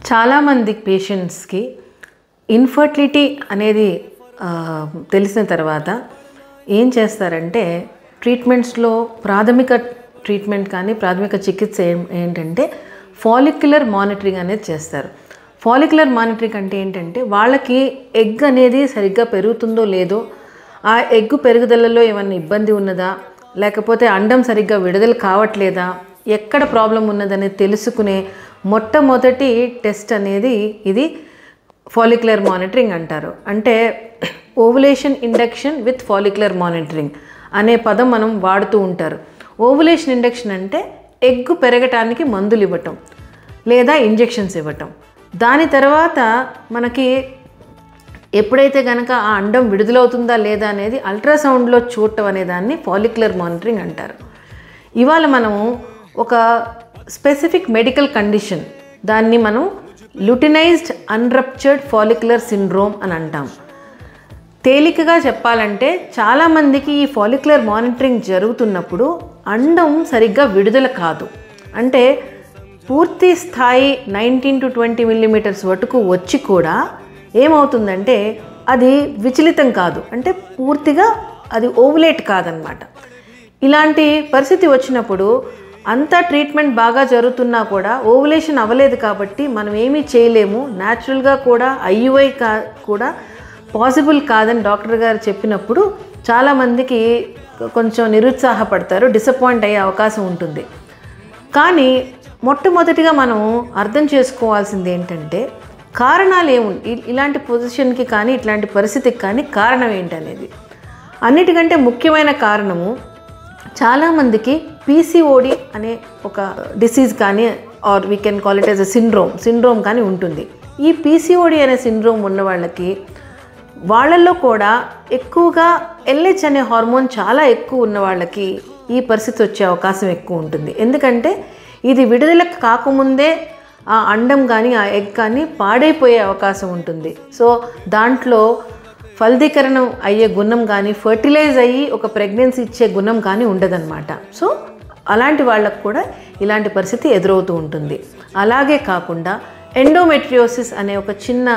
చాలామంది పేషెంట్స్కి ఇన్ఫర్టిలిటీ అనేది తెలిసిన తర్వాత ఏం చేస్తారంటే ట్రీట్మెంట్స్లో ప్రాథమిక ట్రీట్మెంట్ కానీ ప్రాథమిక చికిత్స ఏంటంటే ఫాలిక్యులర్ మానిటరింగ్ అనేది చేస్తారు. ఫాలిక్యులర్ మానిటరింగ్ అంటే ఏంటంటే వాళ్ళకి ఎగ్ అనేది సరిగ్గా పెరుగుతుందో లేదో, ఆ ఎగ్ పెరుగుదలలో ఏమైనా ఇబ్బంది ఉన్నదా, లేకపోతే అండం సరిగ్గా విడుదల కావట్లేదా, ఎక్కడ ప్రాబ్లం ఉన్నదనేది తెలుసుకునే మొట్టమొదటి టెస్ట్ అనేది ఇది ఫాలిక్యులర్ మానిటరింగ్ అంటారు. అంటే ovulation induction with follicular monitoring అనే పదం మనం వాడుతూ ఉంటారు. ఓవులేషన్ ఇండక్షన్ అంటే ఎగ్ పెరగటానికి మందులు ఇవ్వటం లేదా ఇంజెక్షన్స్ ఇవ్వటం. దాని తర్వాత మనకి ఎప్పుడైతే కనుక ఆ అండం విడుదలవుతుందా లేదా అనేది అల్ట్రాసౌండ్లో చూడటం అనే దాన్ని ఫాలిక్యులర్ మానిటరింగ్ అంటారు. ఇవాళ మనము ఒక స్పెసిఫిక్ మెడికల్ కండిషన్, దాన్ని మనం లుటినైజ్డ్ అన్రప్చర్డ్ ఫాలిక్యులర్ సిండ్రోమ్ అని అంటాం. తేలికగా చెప్పాలంటే చాలామందికి ఈ ఫాలిక్యులర్ మానిటరింగ్ జరుగుతున్నప్పుడు అండం సరిగ్గా విడుదల కాదు. అంటే పూర్తి స్థాయి 19 to 20 millimeters వరకు వచ్చి కూడా ఏమవుతుందంటే అది విచలితం కాదు, అంటే పూర్తిగా అది ఓవులేట్ కాదనమాట. ఇలాంటి పరిస్థితి వచ్చినప్పుడు అంతా ట్రీట్మెంట్ బాగా జరుగుతున్నా కూడా ఓవులేషన్ అవ్వలేదు కాబట్టి మనం ఏమీ చేయలేము, న్యాచురల్గా కూడా ఐయుఐ కూడా పాసిబుల్ కాదని డాక్టర్ గారు చెప్పినప్పుడు చాలామందికి కొంచెం నిరుత్సాహపడతారు, డిసప్పాయింట్ అయ్యే అవకాశం ఉంటుంది. కానీ మొట్టమొదటిగా మనం అర్థం చేసుకోవాల్సింది ఏంటంటే కారణాలు ఏముంది, ఇలాంటి పొజిషన్కి కానీ ఇట్లాంటి పరిస్థితికి కానీ కారణం ఏంటనేది. అన్నిటికంటే ముఖ్యమైన కారణము చాలామందికి పీసీఓడి అనే ఒక డిసీజ్ కానీ or we can call it as a syndrome కానీ ఉంటుంది. ఈ పీసీఓడి అనే సిండ్రోమ్ ఉన్న వాళ్ళల్లో కూడా ఎక్కువగా ఎల్హెచ్ అనే హార్మోన్ చాలా ఎక్కువ ఉన్న వాళ్ళకి ఈ పరిస్థితి వచ్చే అవకాశం ఎక్కువ ఉంటుంది. ఎందుకంటే ఇది విడుదల కాకముందే ఆ అండం కానీ ఆ ఎగ్ కానీ పాడైపోయే అవకాశం ఉంటుంది. సో దాంట్లో ఫలదీకరణం అయ్యే గుణం కానీ ఫర్టిలైజ్ అయ్యి ఒక ప్రెగ్నెన్సీ ఇచ్చే గుణం కానీ ఉండదన్నమాట. సో అలాంటి వాళ్ళకు కూడా ఇలాంటి పరిస్థితి ఎదురవుతూ ఉంటుంది. అలాగే కాకుండా ఎండోమెట్రియోసిస్ అనే ఒక చిన్న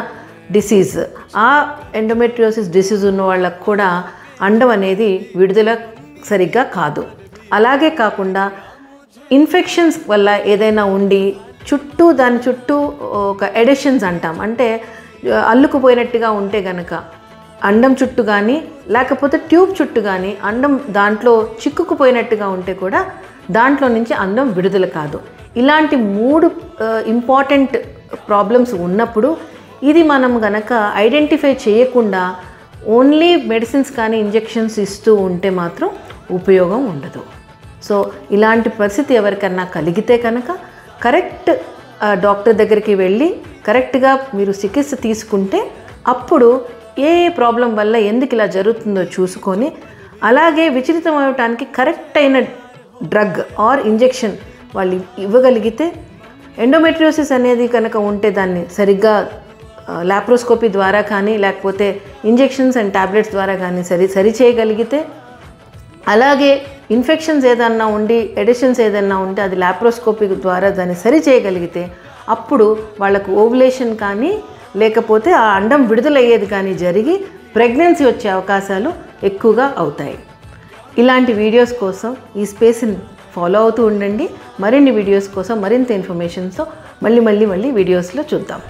డిసీజ్, ఆ ఎండోమెట్రియోసిస్ డిసీజ్ ఉన్న వాళ్ళకు కూడా అండం అనేది విడుదల సరిగ్గా కాదు. అలాగే కాకుండా ఇన్ఫెక్షన్స్ వల్ల ఏదైనా ఉండి దాని చుట్టూ ఒక ఎడిషన్స్ అంటాం, అంటే అల్లుకుపోయినట్టుగా ఉంటే గనక అండం చుట్టూ కానీ లేకపోతే ట్యూబ్ చుట్టూ కానీ అండం దాంట్లో చిక్కుకుపోయినట్టుగా ఉంటే కూడా దాంట్లో నుంచి అండం విడుదల కాదు. ఇలాంటి 3 ఇంపార్టెంట్ ప్రాబ్లమ్స్ ఉన్నప్పుడు ఇది మనం గనక ఐడెంటిఫై చేయకుండా ఓన్లీ మెడిసిన్స్ కానీ ఇంజెక్షన్స్ ఇస్తూ ఉంటే మాత్రం ఉపయోగం ఉండదు. సో ఇలాంటి పరిస్థితి ఎవరికన్నా కలిగితే కనుక కరెక్ట్ డాక్టర్ దగ్గరికి వెళ్ళి కరెక్ట్గా మీరు చికిత్స తీసుకుంటే అప్పుడు ఏ ప్రాబ్లం వల్ల ఎందుకు ఇలా జరుగుతుందో చూసుకొని, అలాగే విచలితం అవ్వటానికి కరెక్ట్ అయిన డ్రగ్ ఆర్ ఇంజెక్షన్ వాళ్ళు ఇవ్వగలిగితే, ఎండోమెట్రియోసిస్ అనేది కనుక ఉంటే దాన్ని సరిగ్గా లాప్రోస్కోపీ ద్వారా కానీ లేకపోతే ఇంజెక్షన్స్ అండ్ టాబ్లెట్స్ ద్వారా కానీ సరి చేయగలిగితే, అలాగే ఇన్ఫెక్షన్స్ ఏదన్నా ఉండి ఎడిషన్స్ ఏదన్నా ఉంటే అది లాప్రోస్కోపీ ద్వారా దాన్ని సరి చేయగలిగితే అప్పుడు వాళ్ళకు ఓవులేషన్ కానీ లేకపోతే ఆ అండం విడుదలయ్యేది కానీ జరిగి ప్రెగ్నెన్సీ వచ్చే అవకాశాలు ఎక్కువగా అవుతాయి. ఇలాంటి వీడియోస్ కోసం ఈ స్పేస్ని ఫాలో అవుతూ ఉండండి. మరిన్ని వీడియోస్ కోసం మరింత ఇన్ఫర్మేషన్తో మళ్ళీ వీడియోస్లో చూద్దాం.